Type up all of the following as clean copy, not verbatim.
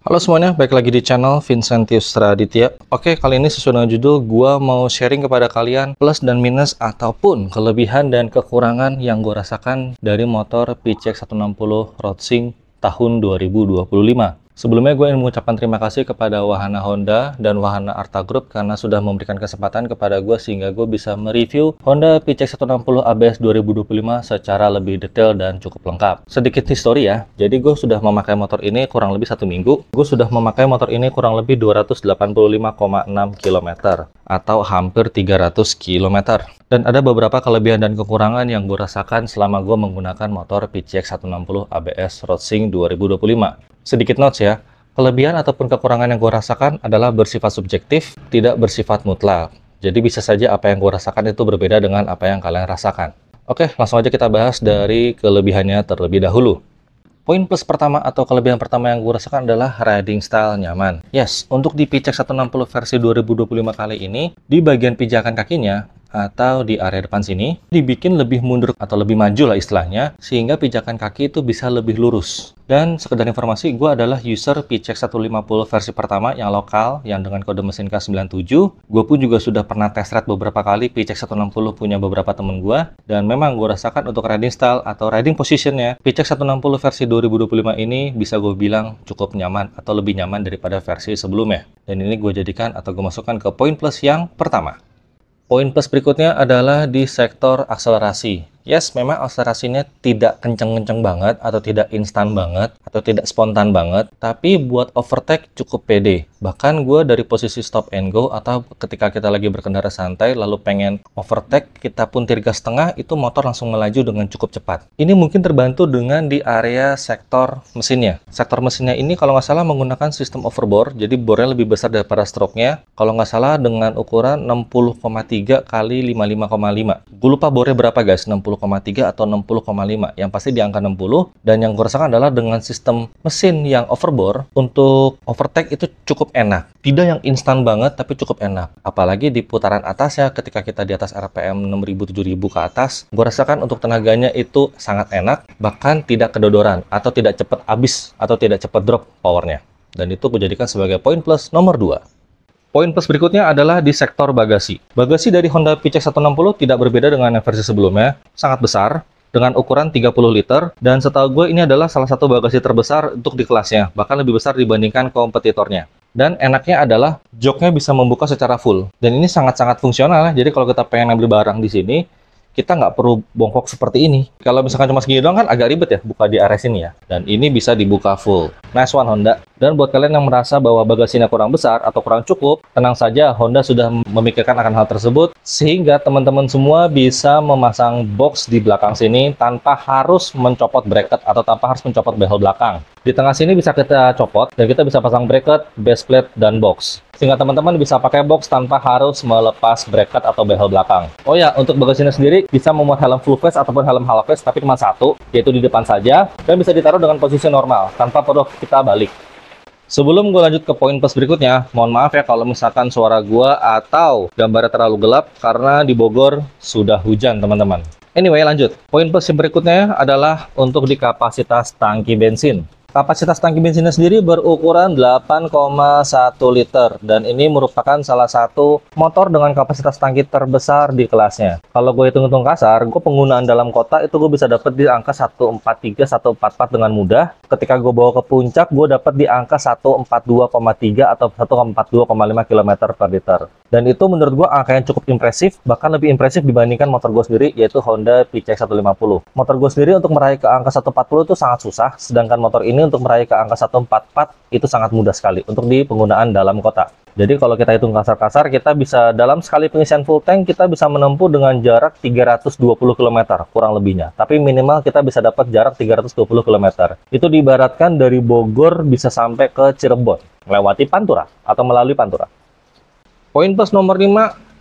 Halo semuanya, balik lagi di channel Vincentius Raditya. Oke, kali ini sesuai dengan judul, gua mau sharing kepada kalian plus dan minus ataupun kelebihan dan kekurangan yang gue rasakan dari motor PCX 160 Roadsing tahun 2025. Sebelumnya gue ingin mengucapkan terima kasih kepada Wahana Honda dan Wahana Arta Group karena sudah memberikan kesempatan kepada gue sehingga gue bisa mereview Honda PCX 160 ABS 2025 secara lebih detail dan cukup lengkap. Sedikit histori ya, jadi gue sudah memakai motor ini kurang lebih 1 minggu. Gue sudah memakai motor ini kurang lebih 285,6 km atau hampir 300 km. Dan ada beberapa kelebihan dan kekurangan yang gue rasakan selama gue menggunakan motor PCX 160 ABS Roadsing 2025. Sedikit notes ya, kelebihan ataupun kekurangan yang gue rasakan adalah bersifat subjektif, tidak bersifat mutlak. Jadi bisa saja apa yang gue rasakan itu berbeda dengan apa yang kalian rasakan. Oke, langsung aja kita bahas dari kelebihannya terlebih dahulu. Poin plus pertama atau kelebihan pertama yang gue rasakan adalah riding style nyaman. Yes, untuk di PCX 160 versi 2025 kali ini, di bagian pijakan kakinya, atau di area depan sini dibikin lebih mundur atau lebih maju lah istilahnya, sehingga pijakan kaki itu bisa lebih lurus. Dan sekedar informasi, gue adalah user PCX 150 versi pertama yang lokal yang dengan kode mesin K97. Gue pun juga sudah pernah test ride beberapa kali PCX 160 punya beberapa temen gue, dan memang gue rasakan untuk riding style atau riding positionnya PCX 160 versi 2025 ini bisa gue bilang cukup nyaman atau lebih nyaman daripada versi sebelumnya. Dan ini gue jadikan atau gue masukkan ke poin plus yang pertama. Poin plus berikutnya adalah di sektor akselerasi. Yes, memang akselerasinya tidak kenceng-kenceng banget, atau tidak instan banget, atau tidak spontan banget, tapi buat overtake cukup pede. Bahkan gue dari posisi stop and go, atau ketika kita lagi berkendara santai, lalu pengen overtake, kita puntir gas tengah, itu motor langsung melaju dengan cukup cepat. Ini mungkin terbantu dengan di area sektor mesinnya. Sektor mesinnya ini kalau nggak salah menggunakan sistem overbore, jadi bornya lebih besar daripada stroke-nya. Kalau nggak salah dengan ukuran 60,3 kali 55,5. Gue lupa bornya berapa guys, 60,3 atau 60,5, yang pasti di angka 60. Dan yang gue rasakan adalah dengan sistem mesin yang overbore, untuk overtake itu cukup enak, tidak yang instan banget tapi cukup enak, apalagi di putaran atas ya, ketika kita di atas RPM 6.000-7.000 ke atas, gue rasakan untuk tenaganya itu sangat enak, bahkan tidak kedodoran atau tidak cepat habis atau tidak cepat drop powernya. Dan itu gue jadikan sebagai poin plus nomor 2. Poin plus berikutnya adalah di sektor bagasi. Bagasi dari Honda PCX 160 tidak berbeda dengan yang versi sebelumnya, sangat besar, dengan ukuran 30 liter, dan setahu gue ini adalah salah satu bagasi terbesar untuk di kelasnya, bahkan lebih besar dibandingkan kompetitornya. Dan enaknya adalah joknya bisa membuka secara full, dan ini sangat-sangat fungsional ya. Jadi kalau kita pengen ambil barang di sini, kita nggak perlu bongkok seperti ini. Kalau misalkan cuma segini doang kan agak ribet ya, buka di area sini ya. Dan ini bisa dibuka full. Nice one Honda. Dan buat kalian yang merasa bahwa bagasinya kurang besar atau kurang cukup, tenang saja, Honda sudah memikirkan akan hal tersebut, sehingga teman-teman semua bisa memasang box di belakang sini tanpa harus mencopot bracket atau tanpa harus mencopot behel belakang. Di tengah sini bisa kita copot, dan kita bisa pasang bracket, base plate, dan box. Sehingga teman-teman bisa pakai box tanpa harus melepas bracket atau behel belakang. Oh ya, untuk bagasinya sendiri bisa memuat helm full face ataupun helm half face, tapi cuma satu, yaitu di depan saja, dan bisa ditaruh dengan posisi normal, tanpa perlu kita balik. Sebelum gue lanjut ke poin plus berikutnya, mohon maaf ya kalau misalkan suara gue atau gambarnya terlalu gelap, karena di Bogor sudah hujan teman-teman. Anyway, lanjut. Poin plus yang berikutnya adalah untuk di kapasitas tangki bensin. Kapasitas tangki bensinnya sendiri berukuran 8,1 liter, dan ini merupakan salah satu motor dengan kapasitas tangki terbesar di kelasnya. Kalau gue hitung-hitung kasar, gue penggunaan dalam kota itu gue bisa dapat di angka 143, 144 dengan mudah. Ketika gue bawa ke puncak, gue dapat di angka 142,3 atau 142,5 km per liter. Dan itu menurut gue angka yang cukup impresif, bahkan lebih impresif dibandingkan motor gue sendiri, yaitu Honda PCX 150. Motor gue sendiri untuk meraih ke angka 140 itu sangat susah, sedangkan motor ini untuk meraih ke angka 144 itu sangat mudah sekali untuk di penggunaan dalam kota. Jadi kalau kita hitung kasar-kasar, kita bisa dalam sekali pengisian full tank, kita bisa menempuh dengan jarak 320 km kurang lebihnya. Tapi minimal kita bisa dapat jarak 320 km. Itu diibaratkan dari Bogor bisa sampai ke Cirebon, melewati Pantura atau melalui Pantura. Poin plus nomor 5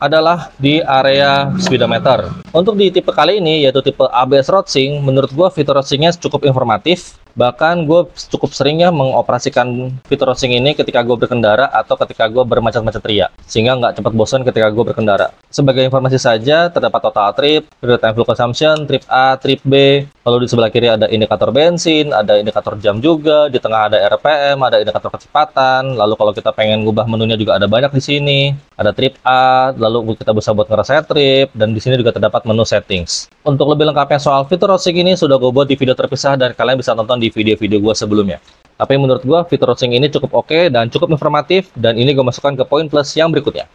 adalah di area speedometer. Untuk di tipe kali ini, yaitu tipe ABS Roadsing, menurut gua fitur Roadsingnya cukup informatif, Bahkan gue cukup sering ya mengoperasikan fitur racing ini ketika gue berkendara atau ketika gue bermacet-macet ria, sehingga nggak cepat bosan ketika gue berkendara. Sebagai informasi saja, terdapat total trip, real time fuel consumption, trip A, trip B, lalu di sebelah kiri ada indikator bensin, ada indikator jam juga, di tengah ada RPM, ada indikator kecepatan, lalu kalau kita pengen ngubah menunya juga ada banyak di sini, ada trip A, lalu kita bisa buat ngereset trip, dan di sini juga terdapat menu settings. Untuk lebih lengkapnya soal fitur racing ini sudah gue buat di video terpisah dan kalian bisa tonton di video-video gue sebelumnya. Tapi menurut gue fitur racing ini cukup oke dan cukup informatif, dan ini gue masukkan ke poin plus yang berikutnya.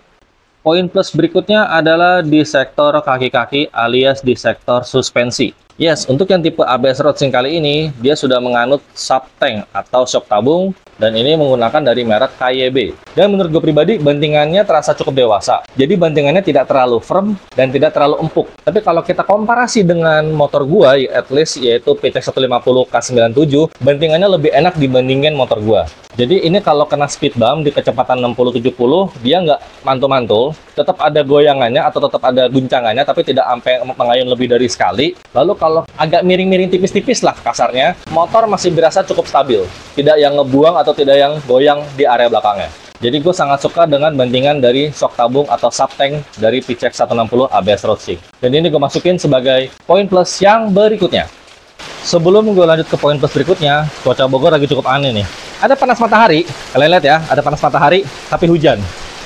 Poin plus berikutnya adalah di sektor kaki-kaki alias di sektor suspensi. Yes, untuk yang tipe ABS Racing kali ini, dia sudah menganut sub tank atau shock tabung, dan ini menggunakan dari merek KYB. Dan menurut gue pribadi, bantingannya terasa cukup dewasa. Jadi bantingannya tidak terlalu firm dan tidak terlalu empuk. Tapi kalau kita komparasi dengan motor gua, at least yaitu PCX 150 K97, bantingannya lebih enak dibandingkan motor gua. Jadi ini kalau kena speed bump di kecepatan 60-70, dia nggak mantul-mantul, tetap ada goyangannya atau tetap ada guncangannya, tapi tidak sampai mengayun lebih dari sekali. Lalu kalau agak miring-miring tipis-tipis lah kasarnya, motor masih berasa cukup stabil. Tidak yang ngebuang atau tidak yang goyang di area belakangnya. Jadi gue sangat suka dengan bantingan dari shock tabung atau sub tank dari PCX 160 ABS Racing. Dan ini gue masukin sebagai poin plus yang berikutnya. Sebelum gue lanjut ke poin plus berikutnya, cuaca Bogor lagi cukup aneh nih. Ada panas matahari, kalian lihat ya, ada panas matahari, tapi hujan.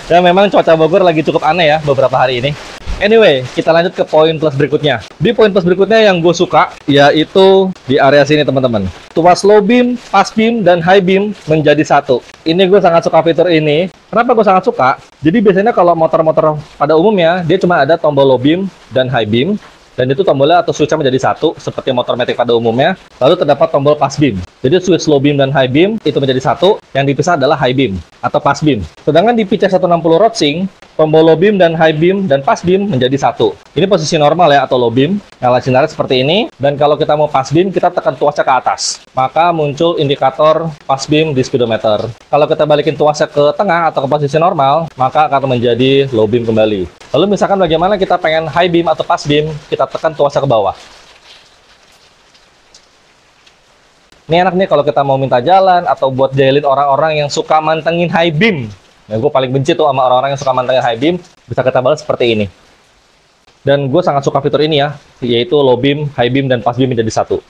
Dan memang cuaca Bogor lagi cukup aneh ya beberapa hari ini. Anyway, kita lanjut ke poin plus berikutnya. Di poin plus berikutnya yang gue suka, yaitu di area sini teman-teman. Tuas low beam, pass beam, dan high beam menjadi satu. Ini gue sangat suka fitur ini. Kenapa gue sangat suka? Jadi biasanya kalau motor-motor pada umumnya, dia cuma ada tombol low beam dan high beam. Dan itu tombolnya atau switch-nya menjadi satu, seperti motor matic pada umumnya. Lalu terdapat tombol pass beam. Jadi switch low beam dan high beam itu menjadi satu, yang dipisah adalah high beam atau pass beam. Sedangkan di PCX 160 Racing, tombol low beam dan high beam dan pass beam menjadi satu. Ini posisi normal ya, atau low beam. Nyala sinar seperti ini. Dan kalau kita mau pass beam, kita tekan tuasnya ke atas. Maka muncul indikator pass beam di speedometer. Kalau kita balikin tuasnya ke tengah atau ke posisi normal, maka akan menjadi low beam kembali. Lalu misalkan bagaimana kita pengen high beam atau pass beam, kita tekan tuasnya ke bawah. Ini enak nih kalau kita mau minta jalan atau buat jailin orang-orang yang suka mantengin high beam. Nah, gue paling benci tuh sama orang-orang yang suka mantengin high beam, bisa kita balas seperti ini. Dan gue sangat suka fitur ini ya, yaitu low beam, high beam, dan pass beam menjadi satu.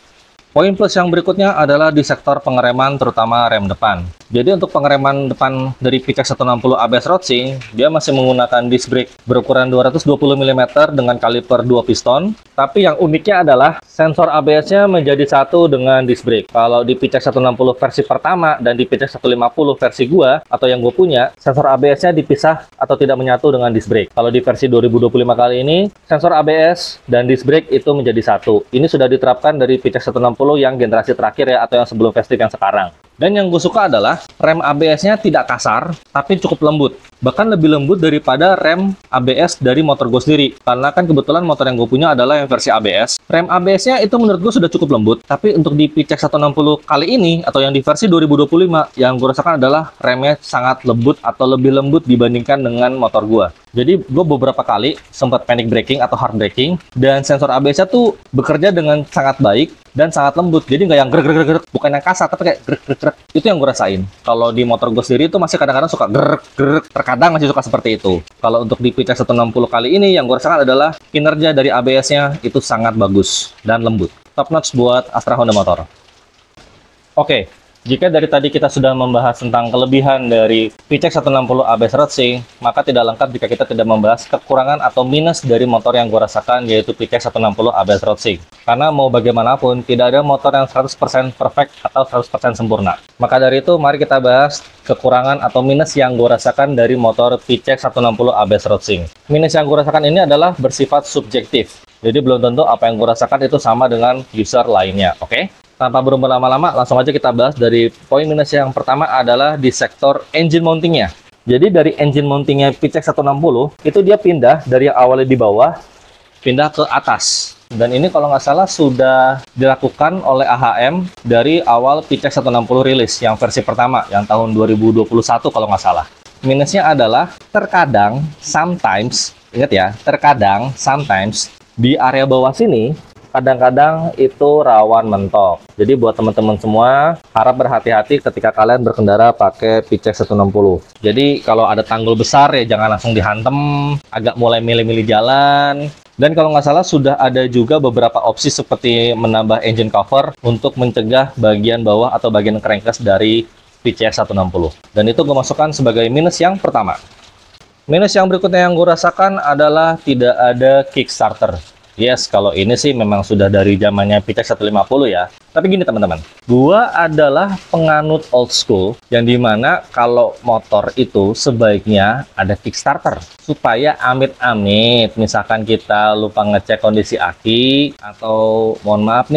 Poin plus yang berikutnya adalah di sektor pengereman, terutama rem depan. Jadi untuk pengereman depan dari PCX 160 ABS Racing, dia masih menggunakan disc brake berukuran 220 mm dengan kaliper 2 piston. Tapi yang uniknya adalah sensor ABS-nya menjadi satu dengan disc brake. Kalau di PCX 160 versi pertama dan di PCX 150 versi gua atau yang gue punya, sensor ABS-nya dipisah atau tidak menyatu dengan disc brake. Kalau di versi 2025 kali ini, sensor ABS dan disc brake itu menjadi satu. Ini sudah diterapkan dari PCX 160 yang generasi terakhir ya, atau yang sebelum festive yang sekarang. Dan yang gue suka adalah rem ABS-nya tidak kasar, tapi cukup lembut. Bahkan lebih lembut daripada rem ABS dari motor gue sendiri. Karena kan kebetulan motor yang gue punya adalah yang versi ABS. Rem ABS-nya itu menurut gue sudah cukup lembut. Tapi untuk di PCX 160 kali ini, atau yang di versi 2025, yang gue rasakan adalah remnya sangat lembut atau lebih lembut dibandingkan dengan motor gue. Jadi gue beberapa kali sempat panic braking atau hard braking, dan sensor ABS-nya tuh bekerja dengan sangat baik dan sangat lembut. Jadi nggak yang grek, bukan yang kasar, tapi kayak grek. Itu yang gue rasain. Kalau di motor gue sendiri itu masih kadang-kadang suka grek, terkadang masih suka seperti itu. Kalau untuk di PCX 160 kali ini, yang gue rasakan adalah kinerja dari ABS-nya itu sangat bagus dan lembut. Top notch buat Astra Honda Motor. Oke. Jika dari tadi kita sudah membahas tentang kelebihan dari PCX 160 ABS Racing, maka tidak lengkap jika kita tidak membahas kekurangan atau minus dari motor yang gue rasakan, yaitu PCX 160 ABS Racing. Karena mau bagaimanapun, tidak ada motor yang 100% perfect atau 100% sempurna. Maka dari itu, mari kita bahas kekurangan atau minus yang gue rasakan dari motor PCX 160 ABS Racing. Minus yang gue rasakan ini adalah bersifat subjektif. Jadi belum tentu apa yang gue rasakan itu sama dengan user lainnya, oke? Tanpa berlama-lama, langsung aja kita bahas dari poin minus yang pertama adalah di sektor engine mountingnya. Jadi dari engine mountingnya PCX 160, itu dia pindah dari yang awalnya di bawah, pindah ke atas. Dan ini kalau nggak salah sudah dilakukan oleh AHM dari awal PCX 160 rilis, yang versi pertama, yang tahun 2021 kalau nggak salah. Minusnya adalah terkadang, sometimes, ingat ya, terkadang, sometimes, di area bawah sini, kadang-kadang itu rawan mentok. Jadi buat teman-teman semua, harap berhati-hati ketika kalian berkendara pakai PCX 160. Jadi kalau ada tanggul besar ya jangan langsung dihantem, agak mulai milih-milih jalan. Dan kalau nggak salah sudah ada juga beberapa opsi seperti menambah engine cover untuk mencegah bagian bawah atau bagian crankcase dari PCX 160. Dan itu gue masukkan sebagai minus yang pertama. Minus yang berikutnya yang gue rasakan adalah tidak ada kickstarter. Yes, kalau ini sih memang sudah dari zamannya PCX 150 ya. Tapi gini teman-teman, gua adalah penganut old school yang dimana kalau motor itu sebaiknya ada kickstarter supaya amit-amit misalkan kita lupa ngecek kondisi aki atau mohon maaf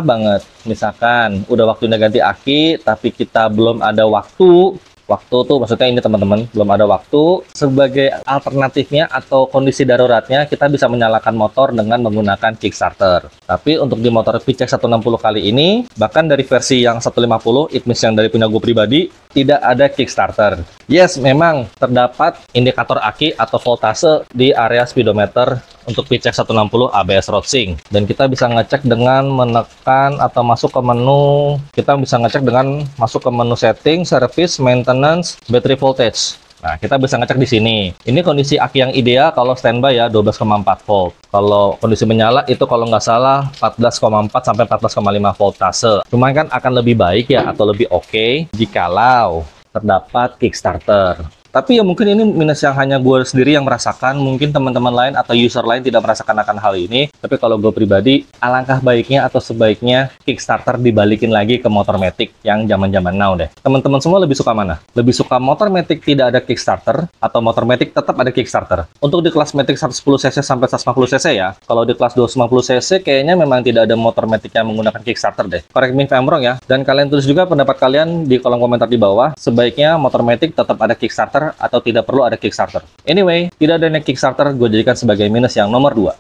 banget, misalkan udah waktunya ganti aki tapi kita belum ada waktu tuh maksudnya ini teman-teman, belum ada waktu. Sebagai alternatifnya atau kondisi daruratnya kita bisa menyalakan motor dengan menggunakan kickstarter. Tapi untuk di motor PCX 160 kali ini, bahkan dari versi yang 150, it means yang dari punya gue pribadi, tidak ada kickstarter. Yes, memang terdapat indikator aki atau voltase di area speedometer untuk PCX 160 ABS Road Sync. Dan kita bisa ngecek dengan menekan atau masuk ke menu, kita bisa ngecek dengan masuk ke menu setting, service, maintenance, battery voltage. Nah, kita bisa ngecek di sini. Ini kondisi aki yang ideal kalau standby ya, 12,4 volt. Kalau kondisi menyala itu kalau nggak salah 14,4 sampai 14,5 voltase. Cuman kan akan lebih baik ya atau lebih oke jikalau terdapat kickstarter. Tapi ya mungkin ini minus yang hanya gue sendiri yang merasakan, mungkin teman-teman lain atau user lain tidak merasakan akan hal ini. Tapi kalau gue pribadi, alangkah baiknya atau sebaiknya Kickstarter dibalikin lagi ke motor Matic yang zaman-zaman now deh. Teman-teman semua lebih suka mana? Lebih suka motor Matic tidak ada Kickstarter atau motor Matic tetap ada Kickstarter? Untuk di kelas Matic 110cc sampai 150cc ya, kalau di kelas 250cc kayaknya memang tidak ada motor Matic yang menggunakan Kickstarter deh. Correct me if I'm wrong ya. Dan kalian tulis juga pendapat kalian di kolom komentar di bawah, sebaiknya motor Matic tetap ada Kickstarter atau tidak perlu ada Kickstarter. Anyway, tidak adanya Kickstarter gue jadikan sebagai minus yang nomor 2.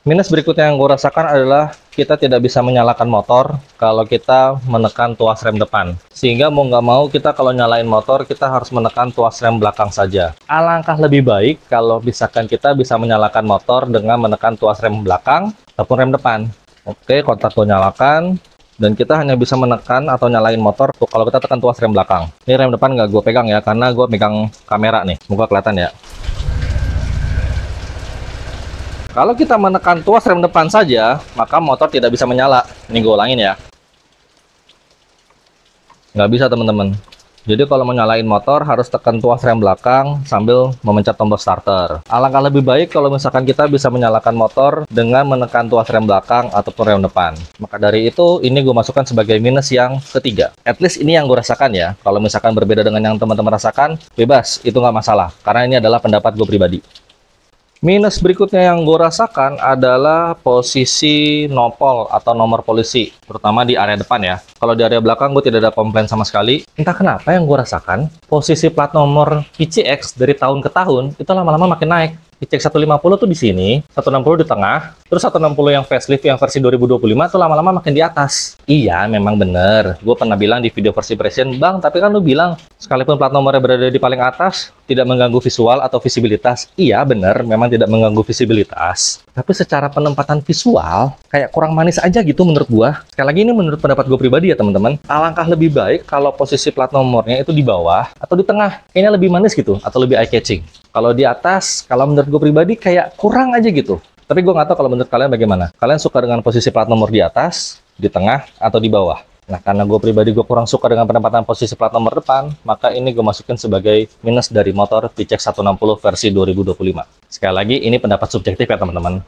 Minus berikutnya yang gue rasakan adalah kita tidak bisa menyalakan motor kalau kita menekan tuas rem depan. Sehingga mau nggak mau kita kalau nyalain motor kita harus menekan tuas rem belakang saja. Alangkah lebih baik kalau misalkan kita bisa menyalakan motor dengan menekan tuas rem belakang ataupun rem depan. Oke, kontak gue nyalakan. Dan kita hanya bisa menekan atau nyalain motor tuh kalau kita tekan tuas rem belakang. Ini rem depan nggak gue pegang ya, karena gue pegang kamera nih. Semoga kelihatan ya. Kalau kita menekan tuas rem depan saja, maka motor tidak bisa menyala. Ini gue ulangin ya. Nggak bisa teman-teman. Jadi kalau mau nyalain motor harus tekan tuas rem belakang sambil memencet tombol starter. Alangkah lebih baik kalau misalkan kita bisa menyalakan motor dengan menekan tuas rem belakang ataupun rem depan. Maka dari itu ini gue masukkan sebagai minus yang ketiga. At least ini yang gue rasakan ya. Kalau misalkan berbeda dengan yang teman-teman rasakan, bebas, itu nggak masalah. Karena ini adalah pendapat gue pribadi. Minus berikutnya yang gue rasakan adalah posisi nopol atau nomor polisi, terutama di area depan ya. Kalau di area belakang gue tidak ada komplain sama sekali. Entah kenapa yang gue rasakan, posisi plat nomor PCX dari tahun ke tahun itu lama-lama makin naik. PCX 150 tuh di sini, 160 di tengah, terus 160 yang facelift yang versi 2025 tuh lama-lama makin di atas. Iya, memang bener. Gue pernah bilang di video versi presiden, Bang, tapi kan lu bilang sekalipun plat nomornya berada di paling atas, tidak mengganggu visual atau visibilitas. Iya, bener, memang tidak mengganggu visibilitas. Tapi secara penempatan visual, kayak kurang manis aja gitu menurut gue. Sekali lagi ini menurut pendapat gue pribadi ya teman-teman. Alangkah lebih baik kalau posisi plat nomornya itu di bawah atau di tengah. Kayaknya lebih manis gitu, atau lebih eye-catching. Kalau di atas, kalau menurut gue pribadi kayak kurang aja gitu. Tapi gue nggak tahu kalau menurut kalian bagaimana. Kalian suka dengan posisi plat nomor di atas, di tengah, atau di bawah? Nah, karena gue pribadi gue kurang suka dengan penempatan posisi plat nomor depan, maka ini gue masukin sebagai minus dari motor PCX 160 versi 2025. Sekali lagi, ini pendapat subjektif ya teman-teman.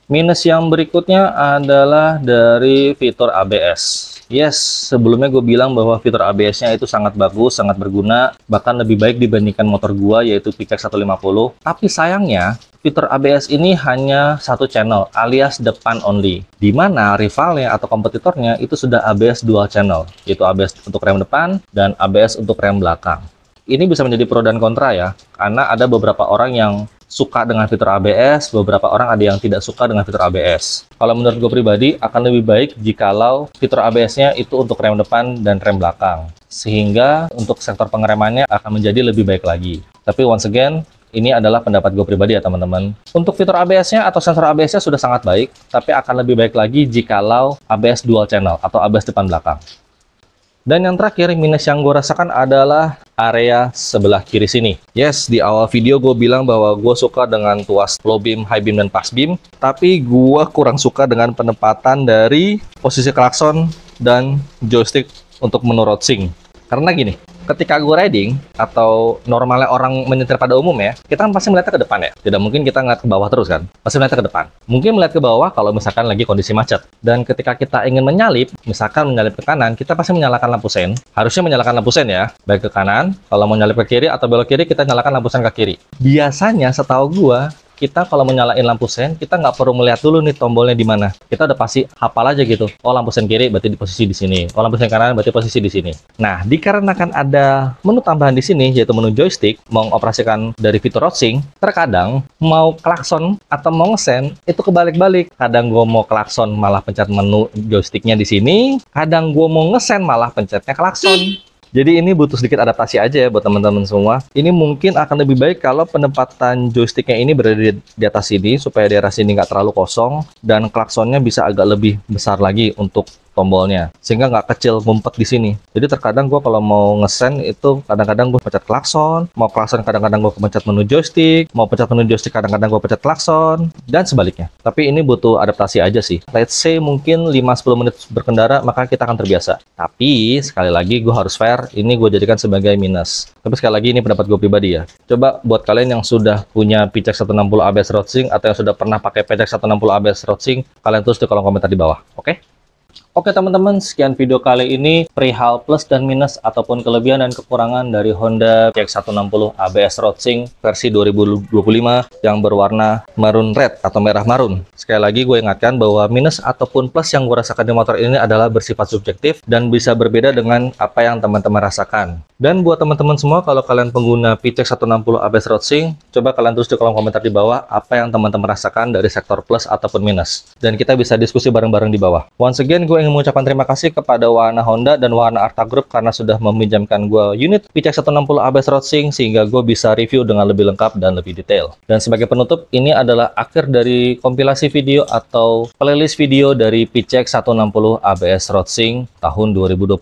Minus yang berikutnya adalah dari fitur ABS. Yes, sebelumnya gue bilang bahwa fitur ABS-nya itu sangat bagus, sangat berguna, bahkan lebih baik dibandingkan motor gua yaitu PCX 150. Tapi sayangnya, fitur ABS ini hanya satu channel, alias depan only. Di mana rivalnya atau kompetitornya itu sudah ABS dual channel, yaitu ABS untuk rem depan dan ABS untuk rem belakang. Ini bisa menjadi pro dan kontra ya, karena ada beberapa orang yang suka dengan fitur ABS, beberapa orang ada yang tidak suka dengan fitur ABS. Kalau menurut gue pribadi, akan lebih baik jikalau fitur ABS-nya itu untuk rem depan dan rem belakang. Sehingga untuk sektor pengeremannya akan menjadi lebih baik lagi. Tapi once again, Ini adalah pendapat gue pribadi ya teman-teman. Untuk fitur ABS-nya atau sensor ABS-nya sudah sangat baik, tapi akan lebih baik lagi jikalau ABS dual channel atau ABS depan belakang. Dan yang terakhir, minus yang gue rasakan adalah area sebelah kiri sini. Yes, di awal video gue bilang bahwa gue suka dengan tuas low beam, high beam, dan pass beam. Tapi gue kurang suka dengan penempatan dari posisi klakson dan joystick untuk menu road sync. Karena gini, ketika gue riding atau normalnya orang menyetir pada umum ya, kita kan pasti melihatnya ke depan ya. Tidak mungkin kita ngeliat ke bawah terus kan, pasti melihatnya ke depan. Mungkin melihat ke bawah kalau misalkan lagi kondisi macet. Dan ketika kita ingin menyalip, misalkan menyalip ke kanan, kita pasti menyalakan lampu sen. Harusnya menyalakan lampu sen ya, baik ke kanan. Kalau mau nyalip ke kiri atau belok kiri, kita nyalakan lampu sen ke kiri. Biasanya setahu gue, kita kalau menyalain lampu sen, kita nggak perlu melihat dulu nih tombolnya di mana. Kita udah pasti hafal aja gitu. Oh, lampu sen kiri berarti di posisi di sini. Oh, lampu sen kanan berarti posisi di sini. Nah, dikarenakan ada menu tambahan di sini, yaitu menu joystick, mengoperasikan dari fitur road sync, terkadang mau klakson atau mau ngesen, itu kebalik-balik. Kadang gue mau klakson malah pencet menu joysticknya di sini, kadang gue mau ngesen malah pencetnya klakson. Jadi ini butuh sedikit adaptasi aja ya buat teman-teman semua. Ini mungkin akan lebih baik kalau penempatan joysticknya ini berada di atas sini, supaya daerah sini nggak terlalu kosong, dan klaksonnya bisa agak lebih besar lagi untuk tombolnya, sehingga nggak kecil ngumpet di sini. Jadi terkadang gue kalau mau ngesen itu kadang-kadang gue pencet klakson, mau klakson kadang-kadang gue pencet menu joystick, mau pencet menu joystick kadang-kadang gue pencet klakson, dan sebaliknya. Tapi ini butuh adaptasi aja sih. Let's say mungkin 5-10 menit berkendara, maka kita akan terbiasa. Tapi sekali lagi gue harus fair, ini gue jadikan sebagai minus. Tapi sekali lagi ini pendapat gue pribadi ya. Coba buat kalian yang sudah punya PCX 160 ABS road sync atau yang sudah pernah pakai PCX 160 ABS road sync, kalian tulis di kolom komentar di bawah, oke? Oke teman-teman, sekian video kali ini perihal plus dan minus ataupun kelebihan dan kekurangan dari Honda PX160 ABS Road Sync versi 2025 yang berwarna maroon red atau merah marun. Sekali lagi gue ingatkan bahwa minus ataupun plus yang gue rasakan di motor ini adalah bersifat subjektif dan bisa berbeda dengan apa yang teman-teman rasakan. Dan buat teman-teman semua, kalau kalian pengguna PCX160 ABS Road Sync, coba kalian tulis di kolom komentar di bawah apa yang teman-teman rasakan dari sektor plus ataupun minus. Dan kita bisa diskusi bareng-bareng di bawah. Once again, gue ingin mengucapkan terima kasih kepada Wahana Honda dan Wahana Arta Group karena sudah meminjamkan gue unit PCX160 ABS Road Sync sehingga gue bisa review dengan lebih lengkap dan lebih detail. Dan sebagai penutup, ini adalah akhir dari kompilasi video atau playlist video dari PCX160 ABS Road Sync tahun 2025.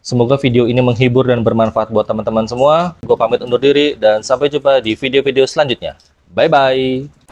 Semoga video ini menghibur dan bermanfaat buat teman-teman semua. Gue pamit undur diri dan sampai jumpa di video-video selanjutnya. Bye-bye!